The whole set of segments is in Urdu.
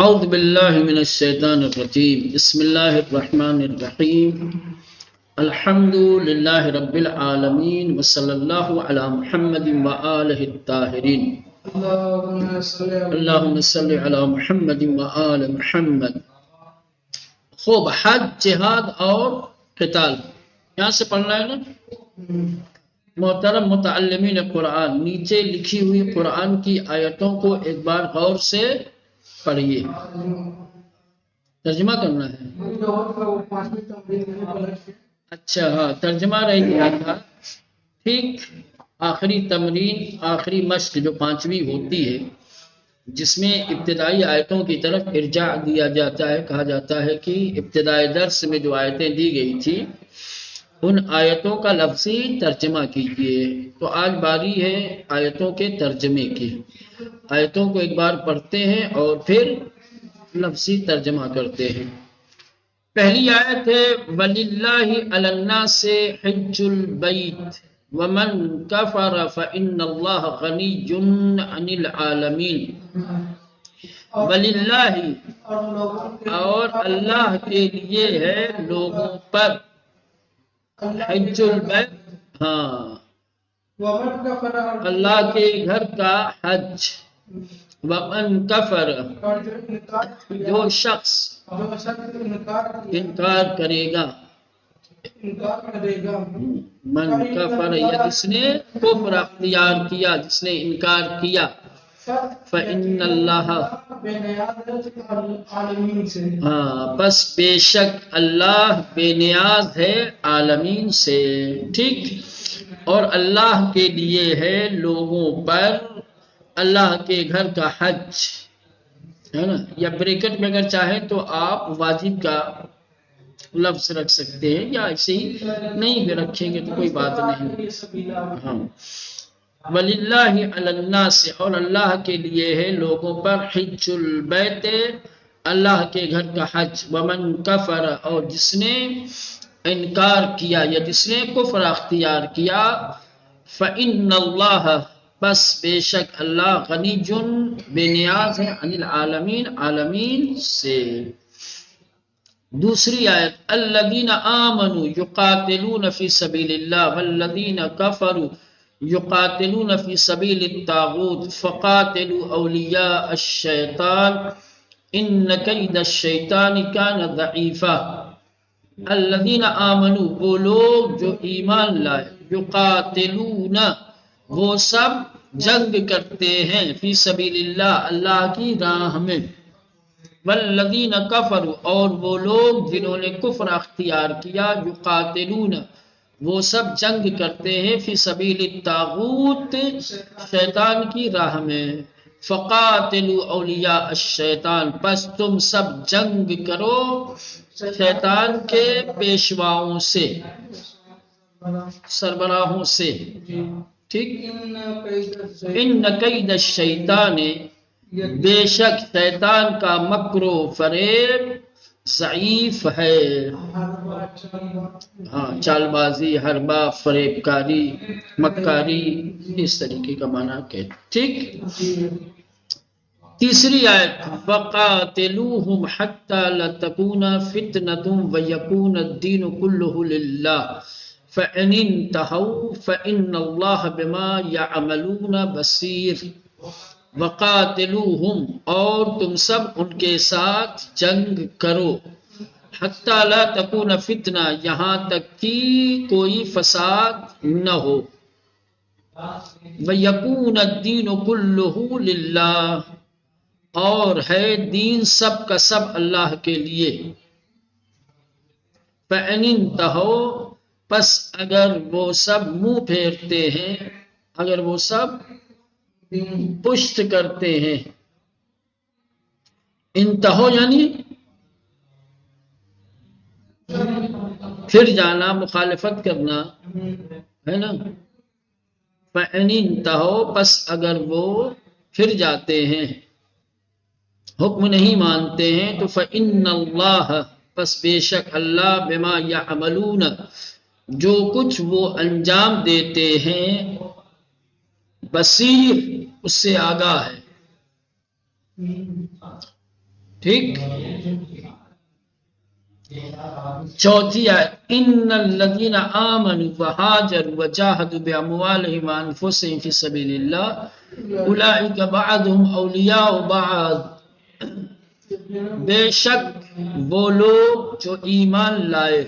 اعوذ باللہ من الشیطان الرجیم بسم اللہ الرحمن الرحیم الحمد للہ رب العالمین وصلی اللہ علی محمد وآلہ الطاہرین اللہم صلی علی محمد وآل محمد۔ خوب، حج، جہاد اور قتال یہاں سے پڑھنا ہے نا۔ محترم متعلمین قرآن، نیچے لکھی ہوئی قرآن کی آیتوں کو ایک بار غور سے پڑھیے، ترجمہ کرنا ہے۔ اچھا ہاں، ترجمہ رہ گیا تھا۔ ٹھیک، آخری تمرین، آخری مشق جو 5ویں ہوتی ہے، جس میں ابتدائی آیتوں کی طرف ارجاع دیا جاتا ہے، کہا جاتا ہے کہ ابتدائی درس میں جو آیتیں دی گئی تھی ان آیتوں کا لفظی ترجمہ کیجیے۔ تو آج باری ہے آیتوں کے ترجمے کی۔ آیتوں کو ایک بار پڑھتے ہیں اور پھر لفظی ترجمہ کرتے ہیں۔ پہلی آیت ہے وَلِلَّهِ عَلَى النَّاسِ حِجُّ الْبَيْتِ وَمَنْ كَفَرَ فَإِنَّ اللَّهَ غَنِيٌّ عَنِ الْعَالَمِينَ۔ وَلِلَّهِ، اور اللہ کے لیے ہے لوگوں پر، حج البیت، ہاں، اللہ کے گھر کا حج، وَمَنْ کفر، جو شخص انکار کرے گا، من کفر، یا جس نے کفر اختیار کیا، جس نے انکار کیا، فَإِنَّ اللَّهَ، ہاں، پس بے شک اللہ بے نیاز ہے عالمین سے۔ ٹھیک، اور اللہ کے لیے ہے لوگوں پر اللہ کے گھر کا حج، ہے نا۔ یا بریکٹ میں اگر چاہیں تو آپ واجب کا لفظ رکھ سکتے ہیں، یا ایسے ہی نہیں بھی رکھیں گے تو کوئی بات نہیں۔ ہاں، وَلِلَّهِ عَلَى النَّاسِ، اور اللہ کے لیے ہے لوگوں پر، حج البیت، اللہ کے گھر کا حج، وَمَنْ کفر، اور جس نے انکار کیا یا جس نے کفر اختیار کیا، فَإِنَّ اللَّهَ، بس بے شک اللہ، غنی، بے نیاز ہے، عن العالمین، عالمین سے۔ دوسری آیت الذین آمنوا یقاتلون فی سبیل اللہ والذین کفروا یقاتلون فی سبیل الطاغوت فقاتلوا اولیاء الشیطان ان کید الشیطان کان ضعیفا۔ الذین آمنوا، وہ لوگ جو ایمان لائے، یقاتلون، وہ سب جنگ کرتے ہیں، فی سبیل اللہ، اللہ کی راہ میں، والذین کفروا، اور وہ لوگ جنہوں نے کفر اختیار کیا، یقاتلون، وہ سب جنگ کرتے ہیں، فی سبیل الطاغوت، شیطان کی راہ میں، فقاتلوا اولیاء الشیطان، پس تم سب جنگ کرو شیطان کے پیشواؤں سے، سربراہوں سے۔ ٹھیک، ان کید الشیطان، بے شک شیطان کا مکر و فریب ضعیف ہے، ہاں، چال بازی، حربہ، فریب کاری، مکاری، اس طریقے کا معنی کہ ٹھیک۔ تیسری آیت وَقَاتِلُوهُمْ حَتَّى لَا تَكُونَ فِتْنَةٌ وَيَكُونَ الدِّينُ كُلُّهُ لِلَّهِ فَإِنِ انْتَهَوْا فَإِنَّ اللَّهَ بِمَا يَعْمَلُونَ بَصِيرٌ۔ وَقَاتِلُوهُمْ، اور تم سب ان کے ساتھ جنگ کرو، حَتَّى لَا تَكُونَ فِتْنَةٌ، یہاں تک کہ کوئی فساد نہ ہو، وَيَكُونَ الدِّينُ كُلُّهُ لِلَّهِ، اور ہے دین سب کا سب اللہ کے لیے۔ فَإِنِ انْتَهَوْا، پس اگر وہ سب منہ پھیرتے ہیں، اگر وہ سب پشت کرتے ہیں، انتہو یعنی پھر جانا، مخالفت کرنا، ہے نا۔ فَإِنِ انْتَهَوْا، پس اگر وہ پھر جاتے ہیں، حکم نہیں مانتے ہیں، تو فَإِنَّ اللَّهَ، پس بے شک اللہ، بما یعملون، جو کچھ وہ انجام دیتے ہیں، بصیر، اس سے آگاہ ہے۔ ٹھیک. چوتھی آیت ان الذین آمنوا وہاجروا وجاہدوا باموالہم وانفسہم فی سبیل اللہ اولئک بعضهم اولیاء بعض. بے شک وہ لوگ جو ایمان لائے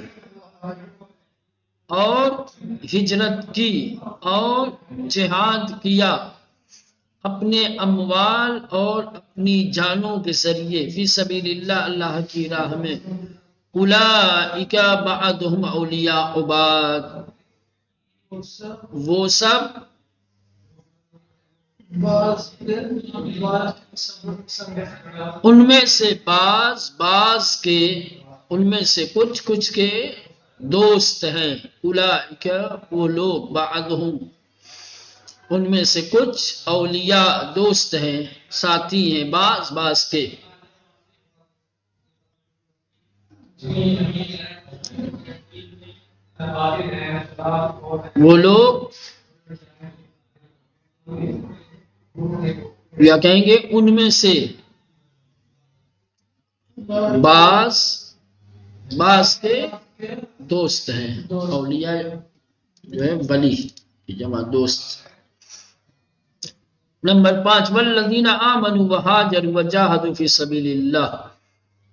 اور ہجرت کی اور جہاد کیا اپنے اموال اور اپنی جانوں کے ذریعے فی سبیل اللہ اللہ کی راہ میں اولئک بعضهم اولیاء بعض. وہ سب ان میں سے بعض کے ان میں سے کچھ کے دوست ہیں. اولئک وہ لوگ بعضهم ان میں سے کچھ اولیاء دوست ہیں ساتھی ہیں بعض کے. وہ لوگ یا کہیں گے ان میں سے بعض کے دوست ہیں. اولیاء جو ہے ولی کی جمع دوست. نمبر 5 والذین آمنوا وہاجروا وجاہدوا فی سبیل اللہ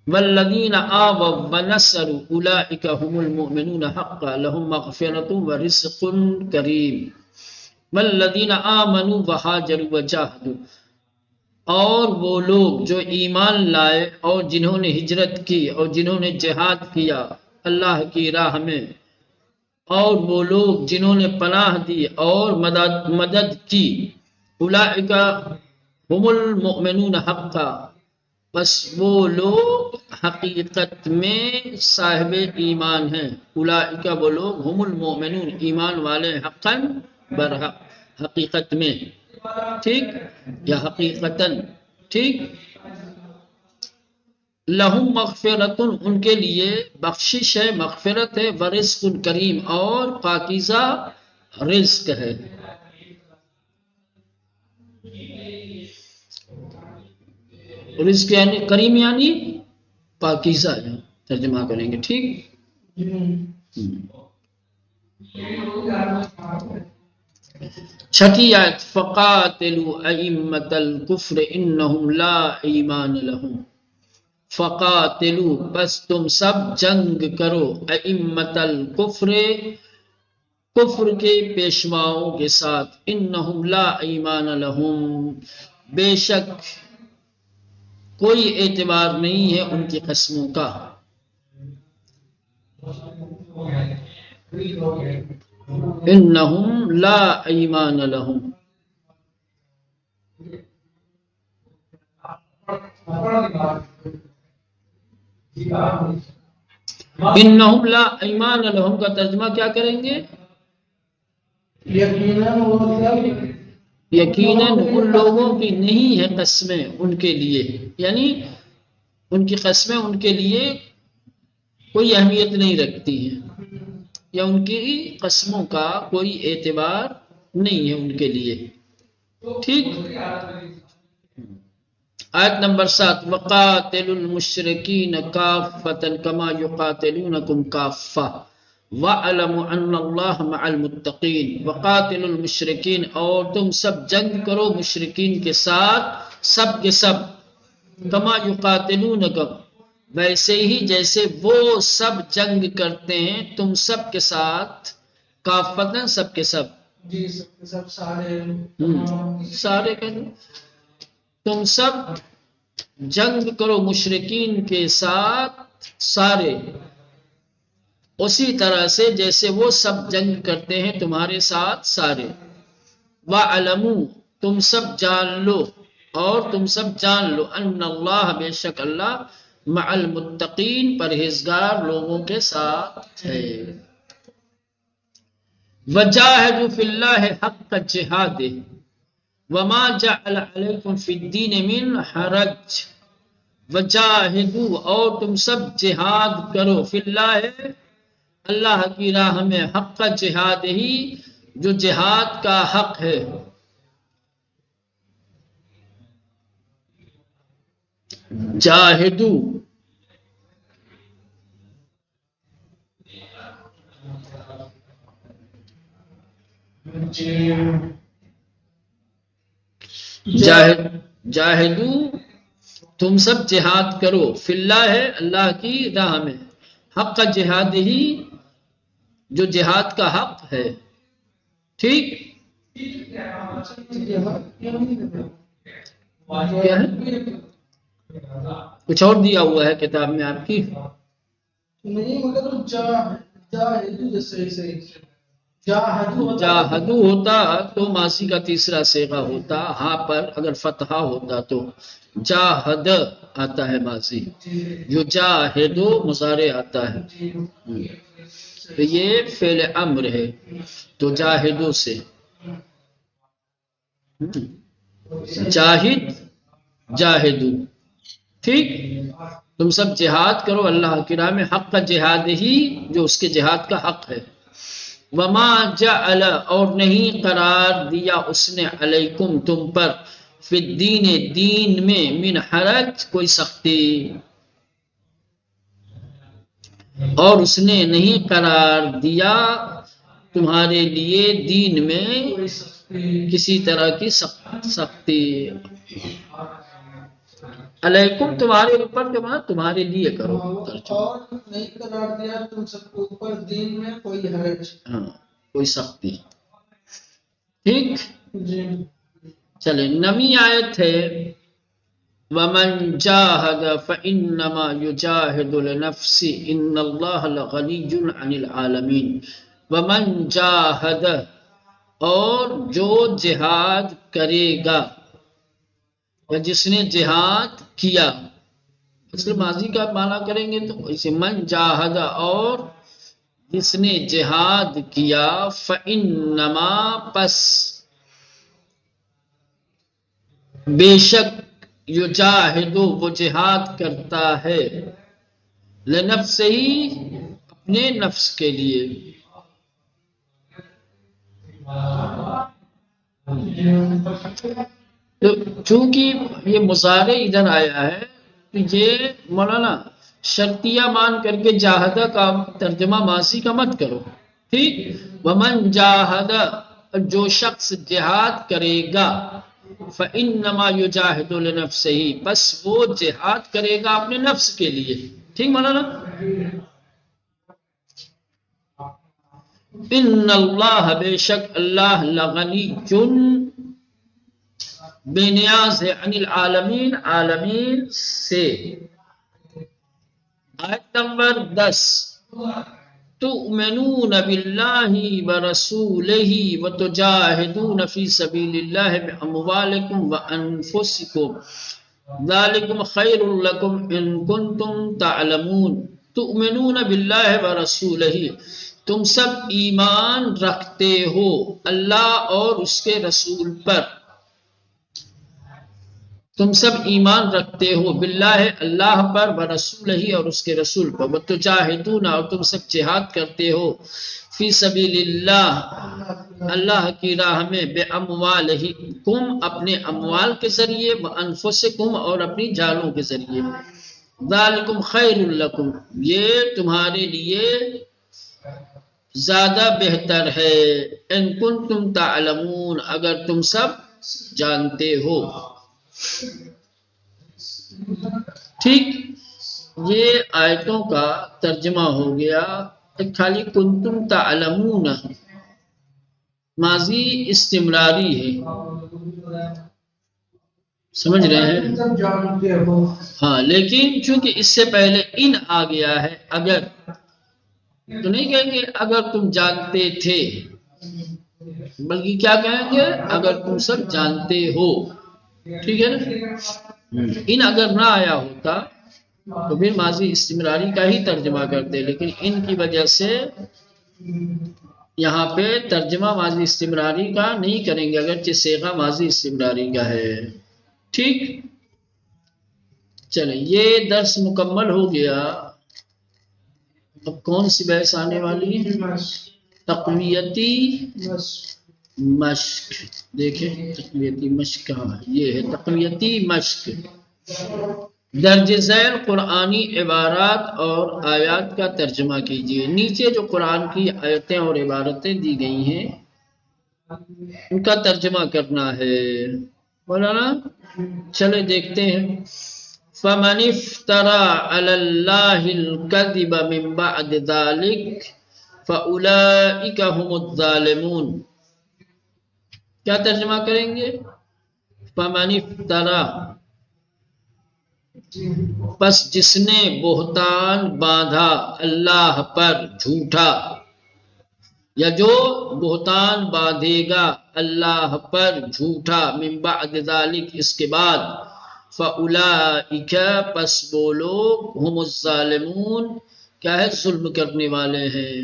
والذین آووا ونصروا اولئک هم المؤمنون حقا لهم مغفرۃ ورزق کریم. والذین آمنوا وہاجروا وجاہدوا اور وہ لوگ جو ایمان لائے اور جنہوں نے ہجرت کی اور جنہوں نے جہاد کیا اللہ کی راہ میں اور وہ لوگ جنہوں نے پناہ دی اور مدد کی اولئک هم المؤمنون حقا بس وہ لوگ حقیقت میں صاحب ایمان ہیں. اولئک وہ لوگ هم المؤمنون ایمان والے حقا برحق حقیقت میں. ٹھیک یا حقیقتاً. ٹھیک. لہم مغفرۃ ان کے لیے بخشش ہے مغفرت ہے ورزق کریم اور پاکیزہ رزق ہے. رزق یعنی کریم یعنی پاکیزہ ترجمہ کریں گے. ٹھیک. چھٹی آیت فقاتلوا ائمۃ الکفر انہم لا ایمان لہم. فقاتلوا بس تم سب جنگ کرو ائمۃ الکفر کفر کے پیشواؤں کے ساتھ انہم لا ایمان لہم بے شک کوئی اعتبار نہیں ہے ان کی قسموں کا. انہم لا ایمان لہم انہم لا ایمان لہم کا ترجمہ کیا کریں گے؟ یقیناً ان لوگوں کی نہیں ہے قسمیں ان کے لیے یعنی ان کی قسمیں ان کے لیے کوئی اہمیت نہیں رکھتی ہیں یا ان کی قسموں کا کوئی اعتبار نہیں ہے ان کے لیے. ٹھیک. آیت نمبر 7 وقاتلوا المشرکین کافۃ کما یقاتلونکم کافۃ وَاعْلَمُوا أَنَّ اللَّهَ مَعَ الْمُتَّقِينَ. وَقَاتِلُوا الْمُشْرِكِينَ اور تم سب جنگ کرو مشرکین کے ساتھ سب کے سب کما یقاتلونکم ویسے ہی جیسے وہ سب جنگ کرتے ہیں تم سب کے ساتھ کافتاً سب کے سب سب سارے تم سب جنگ کرو مشرکین کے ساتھ سارے اسی طرح سے جیسے وہ سب جنگ کرتے ہیں تمہارے ساتھ سارے. وَعَلَمُوا تم سب جان لو اور تم سب جان لو ان اللہ بے شک اللہ مع المتقین پرہیزگار لوگوں کے ساتھ ہے. وَجَاهِدُوا فِي اللَّهِ حَقَّ جِهَادِهِ وَمَا جَعَلَ عَلَيْكُمْ فِي الدِّينِ مِنْ حَرَجٍ. وَجَاهِدُوا اور تم سب جہاد کرو فی اللہ اللہ کی راہ میں حق جہاد ہی جو جہاد کا حق ہے. جاہدو جاہدو تم سب جہاد کرو، فی اللہ ہے اللہ کی راہ میں، حق کا جہاد ہی جو جہاد کا حق ہے، ٹھیک؟ کیا ہے؟ کچھ اور دیا ہوا ہے کتاب میں آپ کی؟ نہیں مطلب جاہدو ہوتا تو ماضی کا تیسرا صیغہ ہوتا، ہاں پر اگر فتحہ ہوتا تو جاہد آتا ہے ماضی، جو جاہدو مضارع آتا ہے، تو یہ فعل امر ہے، تو جاہدو سے جاہد جاہدو، ٹھیک؟ تم سب جہاد کرو اللہ کی راہ میں، حق کا جہاد ہی جو اس کے جہاد کا حق ہے، وما جعل اور نہیں قرار دیا اس نے علیکم تم پر، فی الدین دین میں، من حرج کوئی سختی، اور اس نے نہیں قرار دیا تمہارے لیے دین میں کسی طرح کی سختی، علیکم تمہارے اوپر کے بعد تمہارے لیے کرو، اور نہیں قرار دیا تم سب کے اوپر دین میں کوئی حرج، ہاں کوئی سختی، ٹھیک جی؟ چلے نویں آیت ہے، وَمَنْ جَاهَدَ فَإِنَّمَا يُجَاهِدُ لِنَفْسِهِ إِنَّ اللَّهَ لَغَنِيٌّ عَنِ الْعَالَمِينَ، وَمَنْ جَاهَدَ اور جو جہاد کرے گا، یا جس نے جہاد کیا، اصل ماضی کا معنی کریں گے تو اسے من جاہد اور جس نے جہاد کیا، فَإِنَّمَا پس بے شک یجاہدو وہ جہاد کرتا ہے، لنفسہ اپنے نفس کے لیے، تو چونکہ یہ مضارع ادھر آیا ہے تو یہ مولانا شرطیہ مان کر کے جاہدہ کا ترجمہ ماضی کا مت کرو، ٹھیک؟ ومن جاہدہ جو شخص جہاد کرے گا، فَإِنَّمَا يُجَاهِدُ لِنَفْسِهِ بس وہ جہاد کرے گا اپنے نفس کے لیے، ٹھیک مولانا؟ ان اللہ بے شک اللہ لغنی بے نیاز ہے، عن العالمین عالمین سے، آیت نمبر 10، تؤمنون باللہ ورسولہ وتجاہدون فی سبیل اللہ باموالکم وانفسکم ذالکم خیر لکم ان کنتم تعلمون، تؤمنون باللہ ورسولہ تم سب ایمان رکھتے ہو اللہ اور اس کے رسول پر، تم سب ایمان رکھتے ہو باللہ اللہ پر، ورسولہ اور اس کے رسول پر، وتجاہدون اور تم سب جہاد کرتے ہو، فی سبیل اللہ اللہ کی راہ میں، باموالکم اپنے اموال کے ذریعے، وانفسکم اور اپنی جانوں کے ذریعے، ذالکم خیر لکم یہ تمہارے لیے زیادہ بہتر ہے، ان کنتم تعلمون اگر تم سب جانتے ہو، ٹھیک؟ یہ آیتوں کا ترجمہ ہو گیا، ایک خالی کنتم تعلمون ماضی استمراری ہے، سمجھ رہے ہیں؟ ہاں لیکن چونکہ اس سے پہلے ان آ گیا ہے، اگر تو نہیں کہیں گے اگر تم جانتے تھے، بلکہ کیا کہیں گے اگر تم سب جانتے ہو، ٹھیک ہے نا؟ ان اگر نہ آیا ہوتا تو پھر ماضی استمراری کا ہی ترجمہ کرتے، لیکن ان کی وجہ سے یہاں پہ ترجمہ ماضی استمراری کا نہیں کریں گے، اگرچہ صیغہ ماضی استمراری کا ہے، ٹھیک؟ چلیں یہ درس مکمل ہو گیا، اب کون سی بحث آنے والی ہے؟ تقویتی مشق، دیکھیں تقویتی مشق کہاں ہے، یہ ہے تقویتی مشق، درج ذیل قرآنی عبارات اور آیات کا ترجمہ کیجیے۔ نیچے جو قرآن کی آیتیں اور عبارتیں دی گئی ہیں ان کا ترجمہ کرنا ہے، مولانا چلے دیکھتے ہیں۔ فَمَنِ افْتَرَى عَلَى اللَّهِ الْكَذِبَ مِن بَعْدِ ذَلِكَ فَأُولَئِكَ هُمُ الظَّالِمُونَ۔ کیا ترجمہ کریں گے؟ فَمَنِ افْتَرَى، پس جس نے بہتان باندھا اللہ پر جھوٹا، یا جو بہتان باندھے گا اللہ پر جھوٹا، من بعد ذالک اس کے بعد، فَأُولَئِكَ پس وہ لوگ، ہم الظالمون کیا ہے؟ ظلم کرنے والے ہیں۔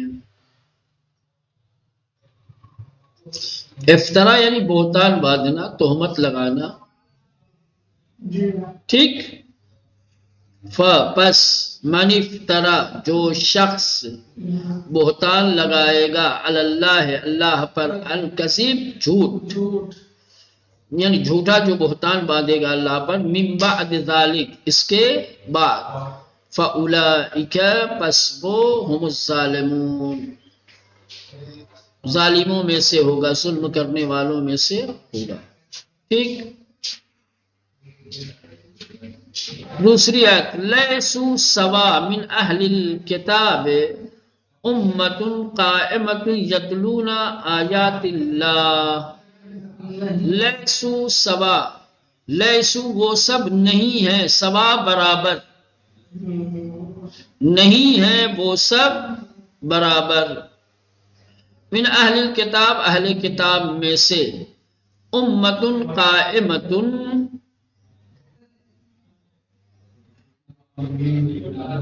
افترا یعنی بہتان باندھنا، تہمت لگانا، ٹھیک۔ پس من افترا جو شخص بہتان لگائے گا علی اللہ اللہ پر، الکذب جھوٹ، یعنی جھوٹا جو بہتان باندھے گا اللہ پر، من بعد ذالک اس کے بعد، فاولئک پس وہ، ہم الظالمون ظالموں میں سے ہوگا، ظلم کرنے والوں میں سے ہوگا، ٹھیک۔ دوسری آیت، لیسوا سوا من اہل الکتاب امۃ قائمۃ یتلون آیات اللہ۔ لیسوا سوا، لیسوا وہ سب نہیں ہے، سوا برابر، نہیں ہے وہ سب برابر، من اہل الکتاب اہل کتاب میں سے، امۃ قائمۃ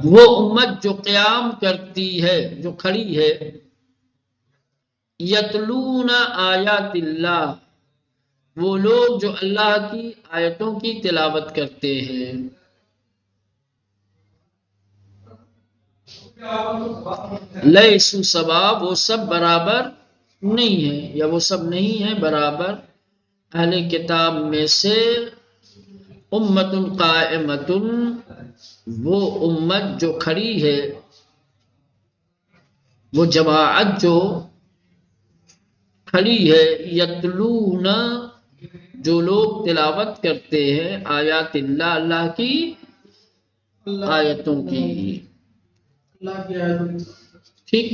وہ امت جو قیام کرتی ہے، جو کھڑی ہے، یتلون آیات اللہ وہ لوگ جو اللہ کی آیتوں کی تلاوت کرتے ہیں۔ لیسوا سوا وہ سب برابر نہیں ہے، یا وہ سب نہیں ہے برابر، اہل کتاب میں سے، امۃ قائمۃ وہ امت جو کھڑی ہے، وہ جماعت جو کھڑی ہے، یتلون جو لوگ تلاوت کرتے ہیں، آیات اللہ اللہ کی آیتوں کی، ٹھیک۔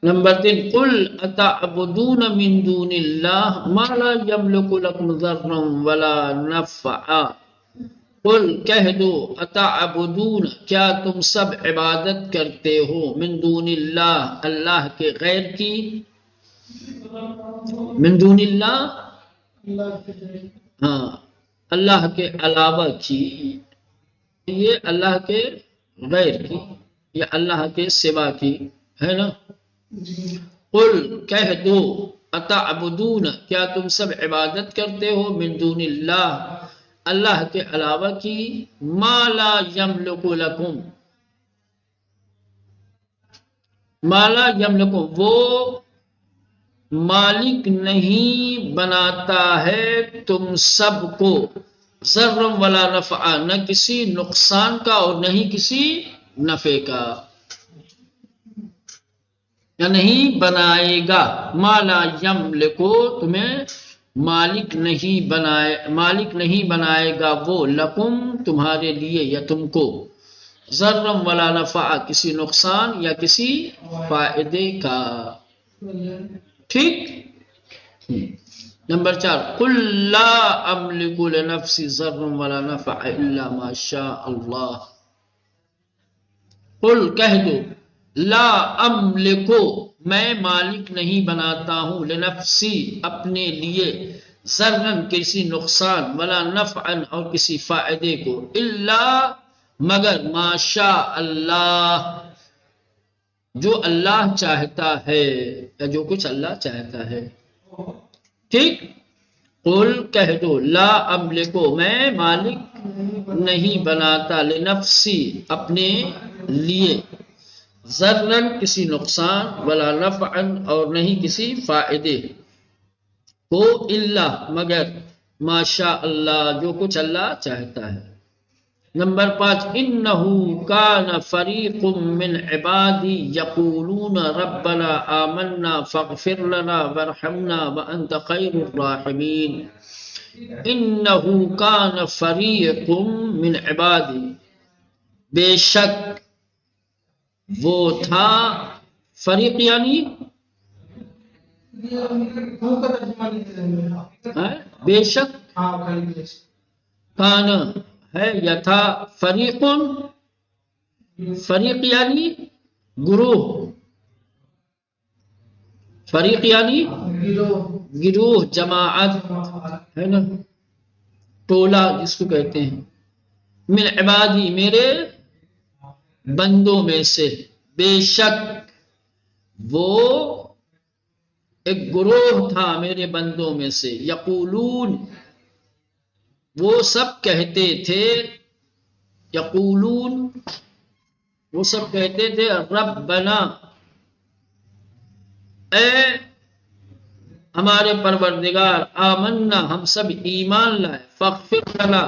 نمبر 3، قل اتعبدون من دون اللہ ما لا یملک لکم ضرا ولا نفعا۔ قل کہہ دو، اتعبدون کیا تم سب عبادت کرتے ہو، من دون اللہ اللہ کے غیر کی، من دون اللہ ہاں اللہ کے علاوہ کی، یہ اللہ کے غیر کی یا اللہ کے سوا کی ہے نا۔ قل کہہ دو، اتعبدون کیا تم سب عبادت کرتے ہو، من دون اللہ اللہ کے علاوہ کی، ما لا یملک لکم، ما لا یملک وہ مالک نہیں بناتا ہے تم سب کو، ضرا ولا نفعا نہ کسی نقصان کا اور نہیں کسی نفع کا، یا نہیں بنائے گا، ما لا یملکو تمہیں مالک نہیں بنائے گا وہ، لکم تمہارے لیے یا تم کو، ضرا ولا نفعا کسی نقصان یا کسی فائدے کا، ٹھیک۔ نمبر 4، قل لا املک لنفسی ضرا ولا نفعا الا ما شاء اللہ۔ قل کہہ دو، لا املکو میں مالک نہیں بناتا ہوں، لنفسی اپنے لیے، ضرن کسی نقصان، ولا نفعا اور کسی فائدے کو، الا مگر، ما شاء اللہ جو اللہ چاہتا ہے، یا جو کچھ اللہ چاہتا ہے، ٹھیک۔ قل کہہ دو، لا املکو میں مالک نہیں بناتا، لنفسی اپنے لیے، ضرن کسی نقصان، ولا نفعا اور نہیں کسی فائدے کو، الا مگر، ما شاء اللہ جو کچھ اللہ چاہتا ہے، نمبر 5 انہو کان فریق من عبادی یقولون ربنا آمنا فاغفر لنا وارحمنا وانت خیر الراحمین. انہو کان فریق من عبادی، بے شک وہ تھا، فریق یعنی بے شک، کان ہے یا تھا، فریق، فریق یعنی گروہ، فریق یعنی گروہ، جماعت ہے نا، ٹولہ جس کو کہتے ہیں، من عبادی میرے بندوں میں سے، بے شک وہ ایک گروہ تھا میرے بندوں میں سے، یقولون وہ سب کہتے تھے، یقولون وہ سب کہتے تھے، ربنا اے ہمارے پروردگار، آمنا ہم سب ایمان لائے، فاغفر لنا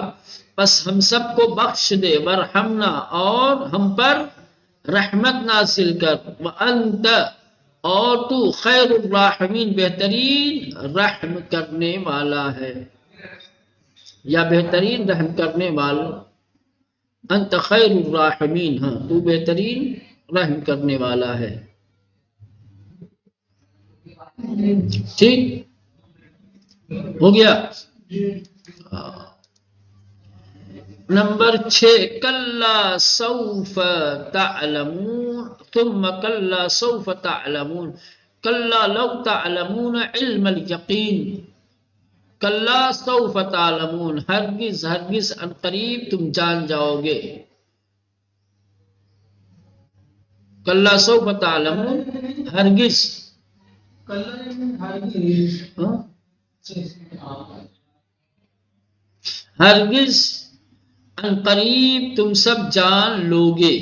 بس ہم سب کو بخش دے، ورحمنا اور ہم پر رحمت نازل کر، وانت اور تو خیر الراحمین بہترین رحم کرنے والا ہے، یا بہترین رحم کرنے والا، انت خیر الراحمین، ہاں تو بہترین رحم کرنے والا ہے. ٹھیک ہو گیا. نمبر 6 کلا سوف تعلمون ثم کلا سوف تعلمون، کلا لو تعلمون علم الیقین، کلا سوف تعلمون ہرگز ہرگز ان قریب تم جان جاؤ گے، کلا سوف تعلمون ہرگز، ہرگز ان قریب تم سب جان لو گے،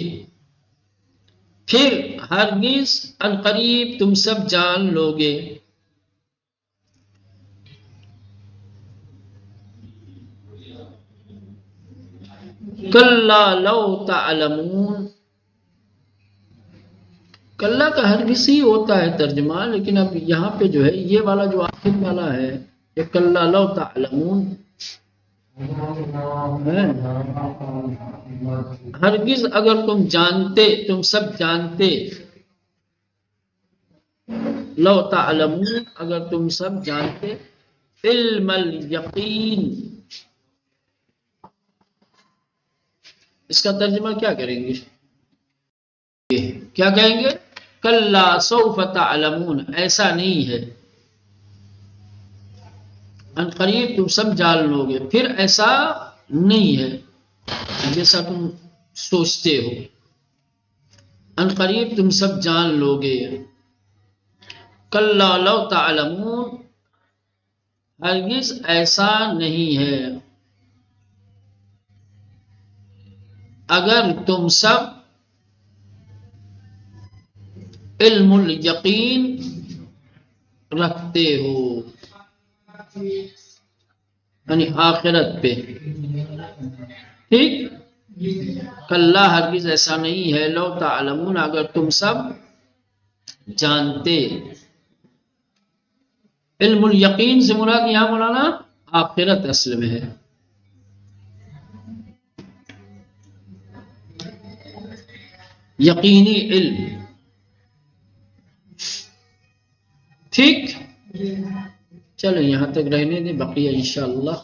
پھر ہرگز ان قریب تم سب جان لو گے. کلا لو تعلمون، کلا کا ہرگز ہی ہوتا ہے ترجمہ، لیکن اب یہاں پہ جو ہے یہ والا جو آخر والا ہے یہ کلا لو تعلمون، ہرگز اگر تم جانتے، تم سب جانتے، لو تعلمون اگر تم سب جانتے، علم الیقین، اس کا ترجمہ کیا کریں گے، کیا کہیں گے، کلا سوف تعلمون ایسا نہیں ہے، ان قریب تم سب جان لو گے، پھر ایسا نہیں ہے جیسا تم سوچتے ہو، ان قریب تم سب جان لو گے. کلا لو تعلمون ہرگز ایسا نہیں ہے اگر تم سب علم الیقین رکھتے ہو، یعنی آخرت پہ. ٹھیک، کلا ہرگز ایسا نہیں ہے، لو تعلمون اگر تم سب جانتے، علم الیقین سے مراد یہاں مولانا آخرت اصل میں ہے، یقینی علم. ٹھیک، چلو یہاں تک رہنے دیں، بقیہ انشاءاللہ